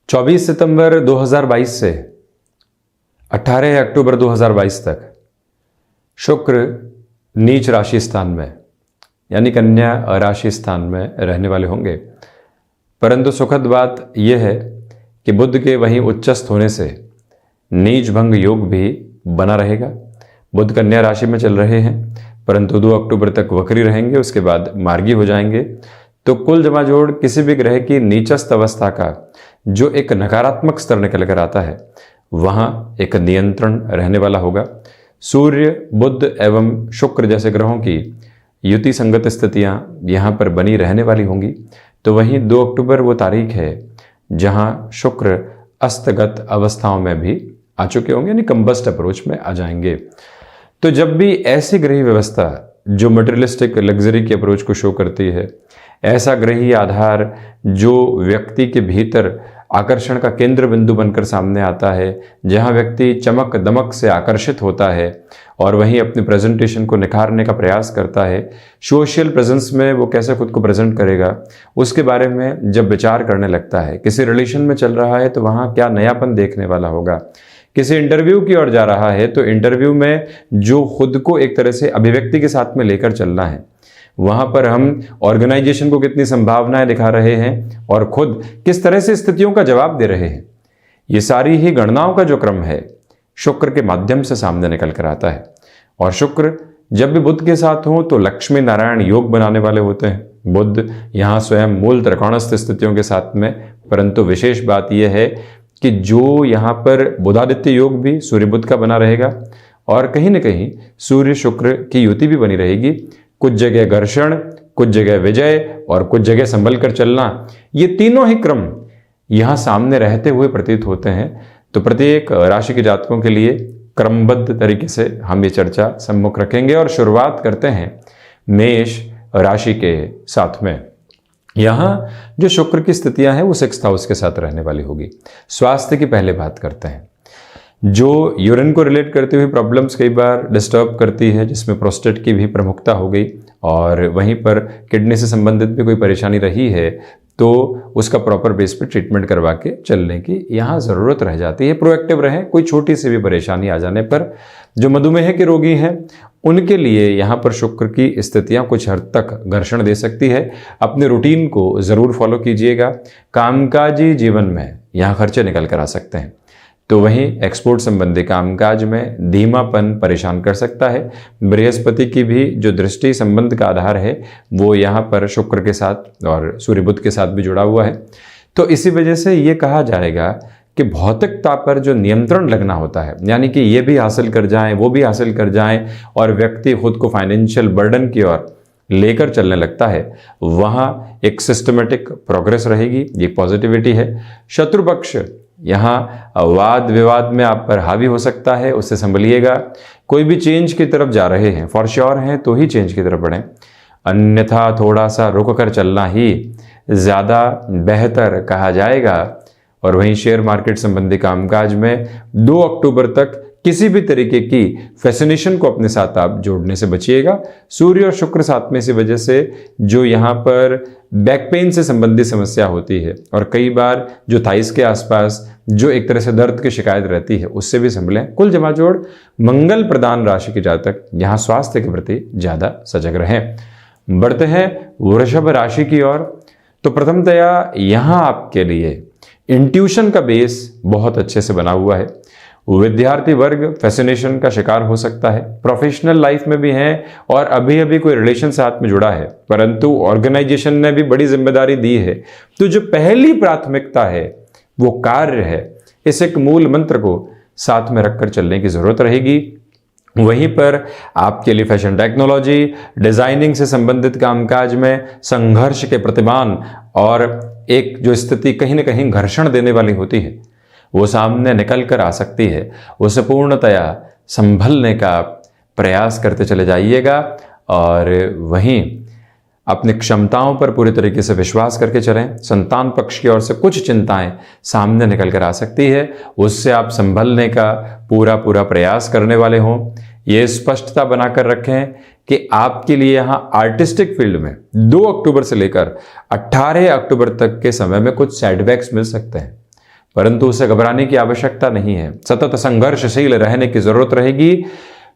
24 सितंबर 2022 से 18 अक्टूबर 2022 तक शुक्र नीच राशि स्थान में यानी कन्या राशि स्थान में रहने वाले होंगे। परंतु सुखद बात यह है कि बुध के वहीं उच्चस्थ होने से नीच भंग योग भी बना रहेगा। बुध कन्या राशि में चल रहे हैं परंतु 2 अक्टूबर तक वक्री रहेंगे, उसके बाद मार्गी हो जाएंगे। तो कुल जमा जोड़ किसी भी ग्रह की नीचस्थ अवस्था का जो एक नकारात्मक स्तर निकल कर आता है वहां एक नियंत्रण रहने वाला होगा। सूर्य, बुध एवं शुक्र जैसे ग्रहों की युति संगत स्थितियां यहां पर बनी रहने वाली होंगी। तो वहीं 2 अक्टूबर वो तारीख है जहां शुक्र अस्तगत अवस्थाओं में भी आ चुके होंगे, यानी कंबस्ट अप्रोच में आ जाएंगे। तो जब भी ऐसी ग्रही व्यवस्था जो मटेरियलिस्टिक लग्जरी की अप्रोच को शो करती है, ऐसा ग्रही आधार जो व्यक्ति के भीतर आकर्षण का केंद्र बिंदु बनकर सामने आता है, जहां व्यक्ति चमक दमक से आकर्षित होता है और वहीं अपनी प्रेजेंटेशन को निखारने का प्रयास करता है, सोशल प्रेजेंस में वो कैसे खुद को प्रेजेंट करेगा उसके बारे में जब विचार करने लगता है, किसी रिलेशन में चल रहा है तो वहां क्या नयापन देखने वाला होगा, किसी इंटरव्यू की ओर जा रहा है तो इंटरव्यू में जो खुद को एक तरह से अभिव्यक्ति के साथ में लेकर चलना है, वहां पर हम ऑर्गेनाइजेशन को कितनी संभावनाएं दिखा रहे हैं और खुद किस तरह से स्थितियों का जवाब दे रहे हैं, ये सारी ही गणनाओं का जो क्रम है शुक्र के माध्यम से सामने निकल कर आता है। और शुक्र जब भी बुध के साथ हो तो लक्ष्मी नारायण योग बनाने वाले होते हैं। बुध यहाँ स्वयं मूल त्रिकोणस्थ स्थितियों के साथ में, परंतु विशेष बात यह है कि जो यहाँ पर बुधादित्य योग भी सूर्य बुध का बना रहेगा और कहीं ना कहीं सूर्य शुक्र की युति भी बनी रहेगी। कुछ जगह घर्षण, कुछ जगह विजय और कुछ जगह संभल कर चलना, ये तीनों ही क्रम यहां सामने रहते हुए प्रतीत होते हैं। तो प्रत्येक राशि के जातकों के लिए क्रमबद्ध तरीके से हम ये चर्चा सम्मुख रखेंगे और शुरुआत करते हैं मेष राशि के साथ में। यहां जो शुक्र की स्थितियां हैं वो 6th हाउस के साथ रहने वाली होगी। स्वास्थ्य की पहले बात करते हैं। जो यूरिन को रिलेट करती हुई प्रॉब्लम्स कई बार डिस्टर्ब करती है, जिसमें प्रोस्टेट की भी प्रमुखता हो गई और वहीं पर किडनी से संबंधित भी कोई परेशानी रही है तो उसका प्रॉपर बेस पे ट्रीटमेंट करवा के चलने की यहाँ ज़रूरत रह जाती है। प्रोएक्टिव रहें, कोई छोटी सी भी परेशानी आ जाने पर। जो मधुमेह के रोगी हैं उनके लिए यहाँ पर शुक्र की स्थितियाँ कुछ हद तक घर्षण दे सकती है। अपने रूटीन को ज़रूर फॉलो कीजिएगा। कामकाजी जीवन में यहाँ खर्चे निकल कर आ सकते हैं, तो वहीं एक्सपोर्ट संबंधी कामकाज में धीमापन परेशान कर सकता है। बृहस्पति की भी जो दृष्टि संबंध का आधार है वो यहाँ पर शुक्र के साथ और सूर्य बुध के साथ भी जुड़ा हुआ है। तो इसी वजह से ये कहा जाएगा कि भौतिकता पर जो नियंत्रण लगना होता है, यानी कि ये भी हासिल कर जाएं, वो भी हासिल कर जाएं और व्यक्ति खुद को फाइनेंशियल बर्डन की ओर लेकर चलने लगता है, वहाँ एक सिस्टमेटिक प्रोग्रेस रहेगी। ये पॉजिटिविटी है। शत्रु पक्ष यहाँ वाद विवाद में आप पर हावी हो सकता है, उससे संभलिएगा। कोई भी चेंज की तरफ जा रहे हैं, फॉर श्योर हैं तो ही चेंज की तरफ बढ़ें, अन्यथा थोड़ा सा रुक कर चलना ही ज़्यादा बेहतर कहा जाएगा। और वहीं शेयर मार्केट संबंधी कामकाज में 2 अक्टूबर तक किसी भी तरीके की फैसिनेशन को अपने साथ आप जोड़ने से बचिएगा। सूर्य और शुक्र साथ में इसी वजह से जो यहाँ पर बैक पेन से संबंधित समस्या होती है और कई बार जो थाइस के आसपास जो एक तरह से दर्द की शिकायत रहती है उससे भी संभलें। कुल जमा जोड़ मंगल प्रदान राशि के जातक यहाँ स्वास्थ्य के प्रति ज़्यादा सजग रहें। बढ़ते हैं वृषभ राशि की ओर। तो प्रथमतया यहाँ आपके लिए इंट्यूशन का बेस बहुत अच्छे से बना हुआ है। विद्यार्थी वर्ग फैसिनेशन का शिकार हो सकता है, प्रोफेशनल लाइफ में भी हैं और अभी अभी कोई रिलेशन साथ में जुड़ा है, परंतु ऑर्गेनाइजेशन ने भी बड़ी जिम्मेदारी दी है। तो जो पहली प्राथमिकता है वो कार्य है। इस एक मूल मंत्र को साथ में रखकर चलने की जरूरत रहेगी। वहीं पर आपके लिए फैशन टेक्नोलॉजी, डिजाइनिंग से संबंधित कामकाज में संघर्ष के प्रतिमान और एक जो स्थिति कहीं ना कहीं घर्षण देने वाली होती है वो सामने निकल कर आ सकती है। उसे पूर्णतया संभलने का प्रयास करते चले जाइएगा और वहीं अपनी क्षमताओं पर पूरी तरीके से विश्वास करके चलें। संतान पक्ष की ओर से कुछ चिंताएं सामने निकल कर आ सकती है, उससे आप संभलने का पूरा प्रयास करने वाले हों। ये स्पष्टता बनाकर रखें कि आपके लिए यहाँ आर्टिस्टिक फील्ड में 2 अक्टूबर से लेकर 18 अक्टूबर तक के समय में कुछ सेटबैक्स मिल सकते हैं। परंतु उसे घबराने की आवश्यकता नहीं है। सतत संघर्षशील रहने की जरूरत रहेगी।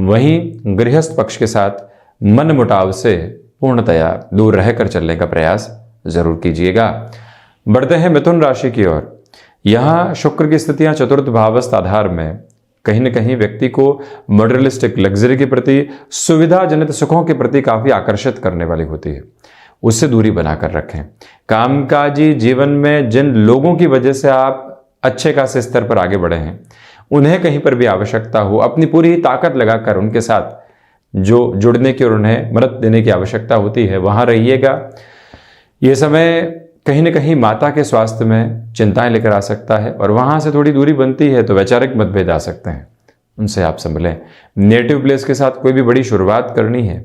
वहीं गृहस्थ पक्ष के साथ मन मुटाव से पूर्णतया दूर रहकर चलने का प्रयास जरूर कीजिएगा। बढ़ते हैं मिथुन राशि की ओर। यहां शुक्र की स्थितियां चतुर्थ भावस्थ आधार में कहीं न कहीं व्यक्ति को मटेरियलिस्टिक लग्जरी के प्रति, सुविधा जनित सुखों के प्रति काफी आकर्षित करने वाली होती है। उससे दूरी बनाकर रखें। कामकाजी जीवन में जिन लोगों की वजह से आप अच्छे खासे स्तर पर आगे बढ़े हैं, उन्हें कहीं पर भी आवश्यकता हो, अपनी पूरी ताकत लगाकर उनके साथ जो जुड़ने की और उन्हें मदद देने की आवश्यकता होती है, वहां रहिएगा। ये समय कहीं न कहीं माता के स्वास्थ्य में चिंताएं लेकर आ सकता है और वहां से थोड़ी दूरी बनती है तो वैचारिक मतभेद आ सकते हैं, उनसे आप संभलें। नेटिव प्लेस के साथ कोई भी बड़ी शुरुआत करनी है,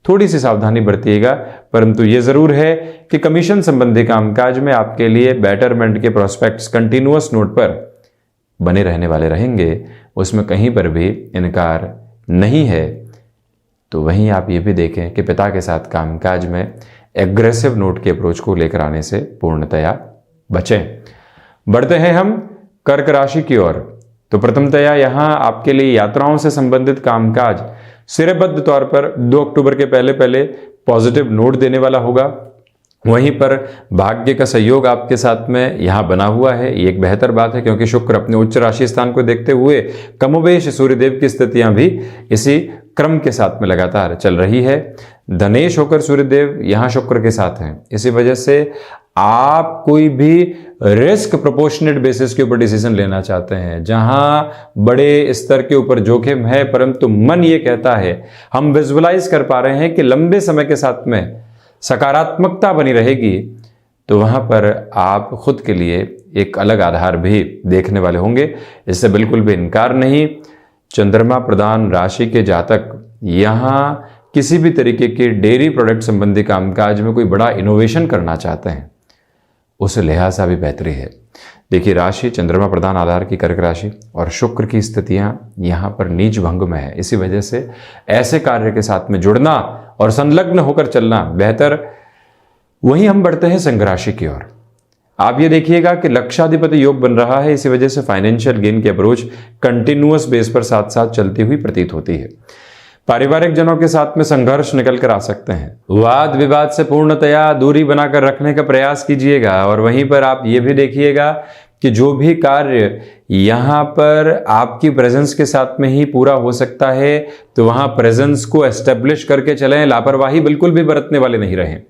थोड़ी सी सावधानी बरतिएगा, परंतु ये जरूर है कि कमीशन संबंधी कामकाज में आपके लिए बेटरमेंट के प्रोस्पेक्ट्स कंटिन्यूअस नोट पर बने रहने वाले रहेंगे, उसमें कहीं पर भी इनकार नहीं है। तो वहीं आप ये भी देखें कि पिता के साथ कामकाज में एग्रेसिव नोट के अप्रोच को लेकर आने से पूर्णतया बचें। बढ़ते हैं हम कर्क राशि की ओर। तो प्रथमतया यहां आपके लिए यात्राओं से संबंधित कामकाज सिरेबद्ध तौर पर 2 अक्टूबर के पहले पहले पॉजिटिव नोट देने वाला होगा। वहीं पर भाग्य का सहयोग आपके साथ में यहां बना हुआ है, ये एक बेहतर बात है, क्योंकि शुक्र अपने उच्च राशि स्थान को देखते हुए कमोबेश सूर्यदेव की स्थितियां भी इसी क्रम के साथ में लगातार चल रही है। धनेश होकर सूर्यदेव यहां शुक्र के साथ हैं, इसी वजह से आप कोई भी रिस्क प्रोपोर्शनेट बेसिस के ऊपर डिसीजन लेना चाहते हैं, जहां बड़े स्तर के ऊपर जोखिम है, परंतु मन ये कहता है, हम विजुअलाइज कर पा रहे हैं कि लंबे समय के साथ में सकारात्मकता बनी रहेगी, तो वहां पर आप खुद के लिए एक अलग आधार भी देखने वाले होंगे, इससे बिल्कुल भी इनकार नहीं। चंद्रमा प्रधान राशि के जातक यहां किसी भी तरीके के डेयरी प्रोडक्ट संबंधी कामकाज में कोई बड़ा इनोवेशन करना चाहते हैं, उस लिहाजा भी बेहतरी है। देखिए, राशि चंद्रमा प्रधान आधार की कर्क राशि और शुक्र की स्थितियां यहां पर नीच भंग में है, इसी वजह से ऐसे कार्य के साथ में जुड़ना और संलग्न होकर चलना बेहतर। वहीं हम बढ़ते हैं सिंह राशि की ओर। आप ये देखिएगा कि लक्षाधिपति योग बन रहा है, इसी वजह से फाइनेंशियल गेन की अप्रोच कंटिन्यूअस बेस पर साथ साथ चलती हुई प्रतीत होती है। पारिवारिक जनों के साथ में संघर्ष निकल कर आ सकते हैं। वाद विवाद से पूर्णतया दूरी बनाकर रखने का प्रयास कीजिएगा। और वहीं पर आप ये भी देखिएगा कि जो भी कार्य यहां पर आपकी प्रेजेंस के साथ में ही पूरा हो सकता है, तो वहां प्रेजेंस को एस्टेब्लिश करके चलें, लापरवाही बिल्कुल भी बरतने वाले नहीं रहें।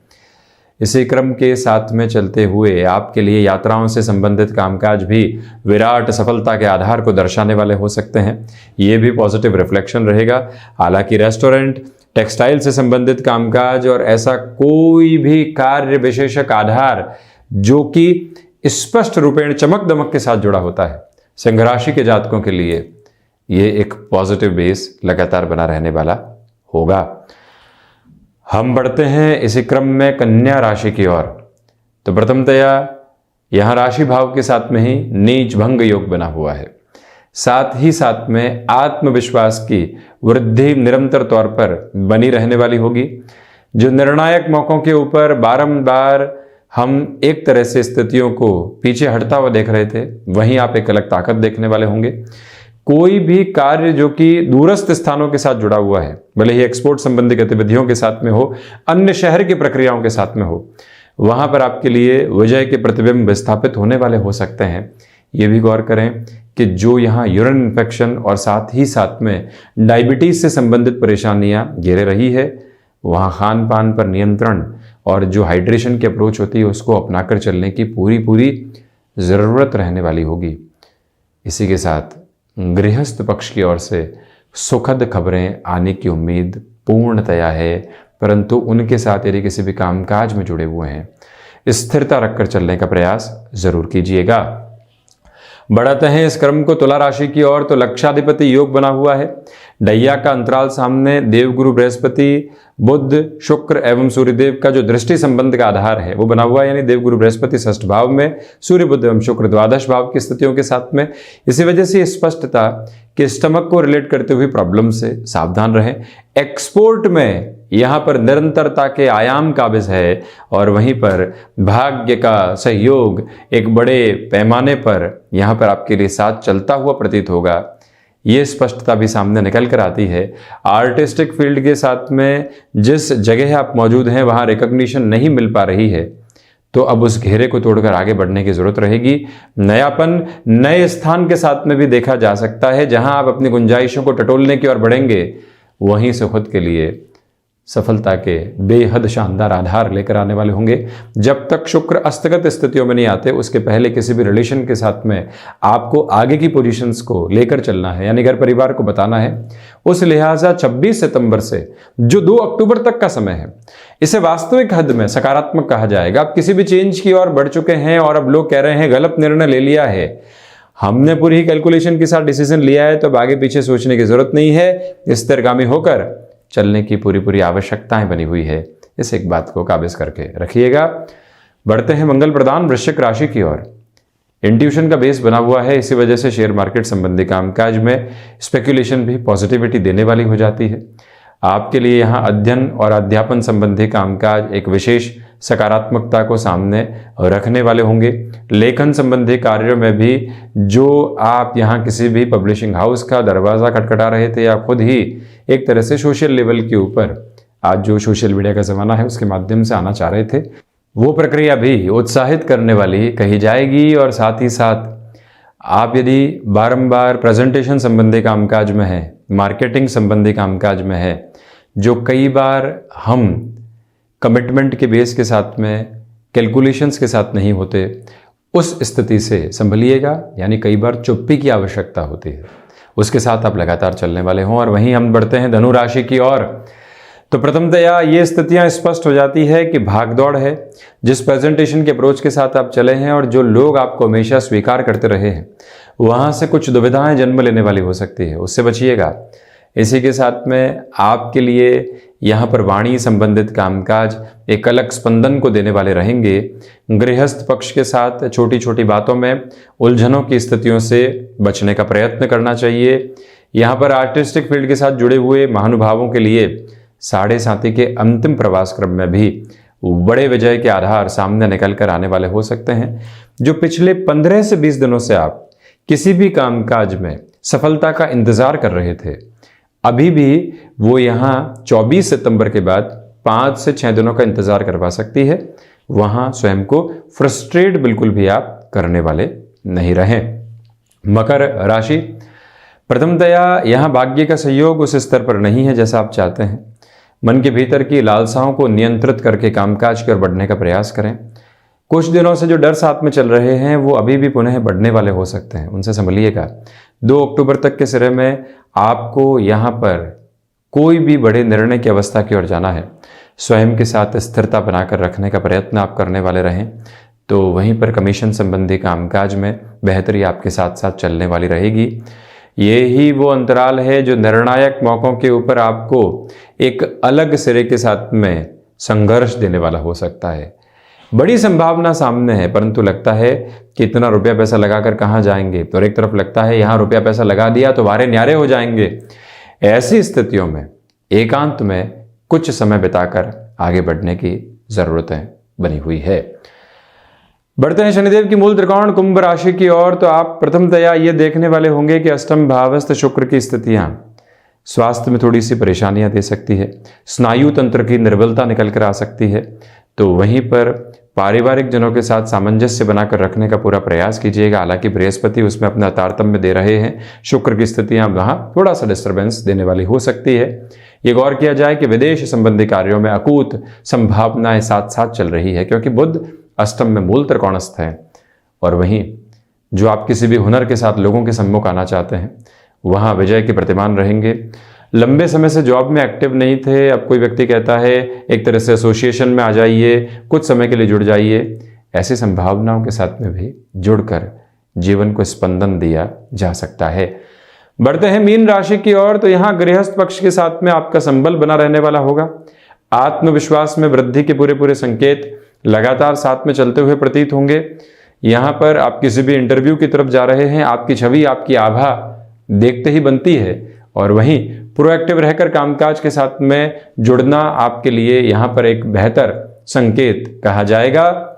इसी क्रम के साथ में चलते हुए आपके लिए यात्राओं से संबंधित कामकाज भी विराट सफलता के आधार को दर्शाने वाले हो सकते हैं, ये भी पॉजिटिव रिफ्लेक्शन रहेगा। हालांकि रेस्टोरेंट, टेक्सटाइल से संबंधित कामकाज और ऐसा कोई भी कार्य विशेषक आधार जो कि स्पष्ट रूपेण चमक दमक के साथ जुड़ा होता है, सिंह राशि के जातकों के लिए ये एक पॉजिटिव बेस लगातार बना रहने वाला होगा। हम बढ़ते हैं इसी क्रम में कन्या राशि की ओर। तो प्रथमतया यहां राशि भाव के साथ में ही नीच भंग योग बना हुआ है, साथ ही साथ में आत्मविश्वास की वृद्धि निरंतर तौर पर बनी रहने वाली होगी। जो निर्णायक मौकों के ऊपर बारंबार हम एक तरह से स्थितियों को पीछे हटता हुआ देख रहे थे, वहीं आप एक अलग ताकत देखने वाले होंगे। कोई भी कार्य जो कि दूरस्थ स्थानों के साथ जुड़ा हुआ है, भले ही एक्सपोर्ट संबंधी गतिविधियों के साथ में हो, अन्य शहर की प्रक्रियाओं के साथ में हो, वहां पर आपके लिए विजय के प्रतिबिंब विस्थापित होने वाले हो सकते हैं। ये भी गौर करें कि जो यहाँ यूरिन इन्फेक्शन और साथ ही साथ में डायबिटीज से संबंधित परेशानियां घेरे रही है, वहाँ खान पान पर नियंत्रण और जो हाइड्रेशन की अप्रोच होती है उसको अपनाकर चलने की पूरी ज़रूरत रहने वाली होगी। इसी के साथ गृहस्थ पक्ष की ओर से सुखद खबरें आने की उम्मीद पूर्णतया है, परंतु उनके साथ यदि किसी भी कामकाज में जुड़े हुए हैं, स्थिरता रखकर चलने का प्रयास जरूर कीजिएगा। बढ़ाते हैं इस क्रम को तुला राशि की ओर। तो लक्षाधिपति योग बना हुआ है, डैया का अंतराल सामने देवगुरु बृहस्पति, बुध, शुक्र एवं सूर्यदेव का जो दृष्टि संबंध का आधार है वो बना हुआ है, यानी देवगुरु बृहस्पति षष्ठ भाव में, सूर्य बुध एवं शुक्र द्वादश भाव की स्थितियों के साथ में। इसी वजह से स्पष्टता कि स्टमक को रिलेट करते हुए प्रॉब्लम से सावधान रहें। एक्सपोर्ट में यहाँ पर निरंतरता के आयाम काबिज है और वहीं पर भाग्य का सहयोग एक बड़े पैमाने पर यहाँ पर आपके लिए साथ चलता हुआ प्रतीत होगा। ये स्पष्टता भी सामने निकल कर आती है। आर्टिस्टिक फील्ड के साथ में जिस जगह आप मौजूद हैं वहाँ रिकॉग्निशन नहीं मिल पा रही है, तो अब उस घेरे को तोड़कर आगे बढ़ने की जरूरत रहेगी। नयापन नए स्थान के साथ में भी देखा जा सकता है। जहां आप अपनी गुंजाइशों को टटोलने की ओर बढ़ेंगे, वहीं से खुद के लिए सफलता के बेहद शानदार आधार लेकर आने वाले होंगे। जब तक शुक्र अस्तगत स्थितियों में नहीं आते, उसके पहले किसी भी रिलेशन के साथ में आपको आगे की पोजीशंस को लेकर चलना है, यानी घर परिवार को बताना है। उस लिहाजा 26 सितंबर से जो 2 अक्टूबर तक का समय है, इसे वास्तविक हद में सकारात्मक कहा जाएगा। आप किसी भी चेंज की ओर बढ़ चुके हैं और अब लोग कह रहे हैं गलत निर्णय ले लिया है, हमने पूरी कैलकुलेशन के साथ डिसीजन लिया है, तो अब आगे पीछे सोचने की जरूरत नहीं है। स्थिरगामी होकर चलने की पूरी आवश्यकताएं बनी हुई है। इस एक बात को काबिज करके रखिएगा। बढ़ते हैं मंगल प्रदान वृश्चिक राशि की ओर। इंट्यूशन का बेस बना हुआ है, इसी वजह से शेयर मार्केट संबंधी कामकाज में स्पेकुलेशन भी पॉजिटिविटी देने वाली हो जाती है। आपके लिए यहाँ अध्ययन और अध्यापन संबंधी कामकाज एक विशेष सकारात्मकता को सामने रखने वाले होंगे। लेखन संबंधी कार्यों में भी जो आप यहाँ किसी भी पब्लिशिंग हाउस का दरवाज़ा खटखटा रहे थे या खुद ही एक तरह से सोशल लेवल के ऊपर आज जो सोशल मीडिया का ज़माना है उसके माध्यम से आना चाह रहे थे, वो प्रक्रिया भी उत्साहित करने वाली कही जाएगी। और साथ ही साथ आप यदि बारंबार प्रेजेंटेशन संबंधी कामकाज में हैं, मार्केटिंग संबंधी कामकाज में है, जो कई बार हम कमिटमेंट के बेस के साथ में कैलकुलेशंस के साथ नहीं होते, उस स्थिति से संभलिएगा। यानी कई बार चुप्पी की आवश्यकता होती है, उसके साथ आप लगातार चलने वाले हों। और वहीं हम बढ़ते हैं धनु राशि की ओर। तो प्रथमतया ये स्थितियां स्पष्ट हो जाती है कि भागदौड़ है। जिस प्रेजेंटेशन के अप्रोच के साथ आप चले हैं और जो लोग आपको हमेशा स्वीकार करते रहे हैं, वहां से कुछ दुविधाएं जन्म लेने वाली हो सकती है, उससे बचिएगा। इसी के साथ में आपके लिए यहाँ पर वाणी संबंधित कामकाज एक अलग स्पंदन को देने वाले रहेंगे। गृहस्थ पक्ष के साथ छोटी छोटी बातों में उलझनों की स्थितियों से बचने का प्रयत्न करना चाहिए। यहाँ पर आर्टिस्टिक फील्ड के साथ जुड़े हुए महानुभावों के लिए 7.5 के अंतिम प्रवास क्रम में भी बड़े विजय के आधार सामने निकल कर आने वाले हो सकते हैं। जो पिछले 15 से 20 दिनों से आप किसी भी कामकाज में सफलता का इंतजार कर रहे थे, अभी भी वो यहाँ 24 सितंबर के बाद 5 से 6 दिनों का इंतजार करवा सकती है। वहाँ स्वयं को फ्रस्ट्रेट बिल्कुल भी आप करने वाले नहीं रहें। मकर राशि, प्रथमतया यहाँ भाग्य का सहयोग उस स्तर पर नहीं है जैसा आप चाहते हैं। मन के भीतर की लालसाओं को नियंत्रित करके कामकाज की ओर बढ़ने का प्रयास करें। कुछ दिनों से जो डर साथ में चल रहे हैं वो अभी भी पुनः बढ़ने वाले हो सकते हैं, उनसे संभलिएगा। 2 अक्टूबर तक के सिरे में आपको यहाँ पर कोई भी बड़े निर्णय की अवस्था की ओर जाना है। स्वयं के साथ स्थिरता बनाकर रखने का प्रयत्न आप करने वाले रहें, तो वहीं पर कमीशन संबंधी कामकाज में बेहतरी आपके साथ साथ चलने वाली रहेगी। ये ही वो अंतराल है जो निर्णायक मौकों के ऊपर आपको एक अलग सिरे के साथ में संघर्ष देने वाला हो सकता है। बड़ी संभावना सामने है, परंतु लगता है कि इतना रुपया पैसा लगाकर कहाँ जाएंगे। तो एक तरफ लगता है यहाँ रुपया पैसा लगा दिया तो वारे न्यारे हो जाएंगे। ऐसी स्थितियों में एकांत में कुछ समय बिताकर आगे बढ़ने की जरूरतें बनी हुई है। बढ़ते हैं शनिदेव की मूल त्रिकोण कुंभ राशि की ओर। तो आप प्रथमतया ये देखने वाले होंगे कि अष्टम भावस्थ शुक्र की स्थितियां स्वास्थ्य में थोड़ी सी परेशानियां दे सकती है। स्नायु तंत्र की निर्बलता निकल कर आ सकती है। तो वहीं पर पारिवारिक जनों के साथ सामंजस्य बनाकर रखने का पूरा प्रयास कीजिएगा। हालांकि बृहस्पति उसमें अपना तारतम्य दे रहे हैं, शुक्र की स्थितियां वहां थोड़ा सा डिस्टर्बेंस देने वाली हो सकती है। ये गौर किया जाए कि विदेश संबंधी कार्यों में अकूत संभावनाएं साथ साथ चल रही है, क्योंकि बुध अष्टम में मूल त्रिकोणस्थ है। और वहीं जो आप किसी भी हुनर के साथ लोगों के सम्मुख आना चाहते हैं, वहां विजय के प्रतिमान रहेंगे। लंबे समय से जॉब में एक्टिव नहीं थे, अब कोई व्यक्ति कहता है एक तरह से एसोसिएशन में आ जाइए, कुछ समय के लिए जुड़ जाइए। ऐसी संभावनाओं के साथ में भी जुड़कर जीवन को स्पंदन दिया जा सकता है। बढ़ते हैं मीन राशि की ओर। तो यहां गृहस्थ पक्ष के साथ में आपका संबल बना रहने वाला होगा। आत्मविश्वास में वृद्धि के पूरे पूरे संकेत लगातार साथ में चलते हुए प्रतीत होंगे। यहां पर आप किसी भी इंटरव्यू की तरफ जा रहे हैं, आपकी छवि, आपकी आभा देखते ही बनती है। और वहीं प्रोएक्टिव रहकर कामकाज के साथ में जुड़ना आपके लिए यहां पर एक बेहतर संकेत कहा जाएगा।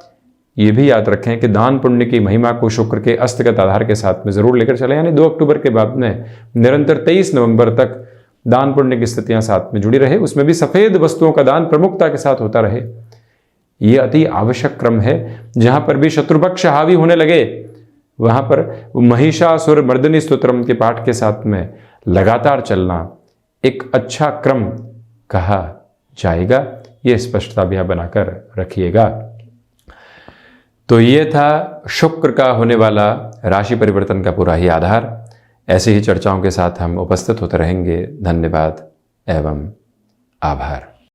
ये भी याद रखें कि दान पुण्य की महिमा को शुक्र के अस्तगत आधार के साथ में जरूर लेकर चलें। यानी 2 अक्टूबर के बाद में निरंतर 23 नवंबर तक दान पुण्य की स्थितियां साथ में जुड़ी रहे, उसमें भी सफेद वस्तुओं का दान प्रमुखता के साथ होता रहे। ये अति आवश्यक क्रम है। जहां पर भी शत्रुपक्ष हावी होने लगे वहां पर महिषासुर मर्दिनी स्तोत्रम के पाठ के साथ में लगातार चलना एक अच्छा क्रम कहा जाएगा। ये स्पष्टता भी आप बनाकर रखिएगा। तो ये था शुक्र का होने वाला राशि परिवर्तन का पूरा ही आधार। ऐसे ही चर्चाओं के साथ हम उपस्थित होते रहेंगे। धन्यवाद एवं आभार।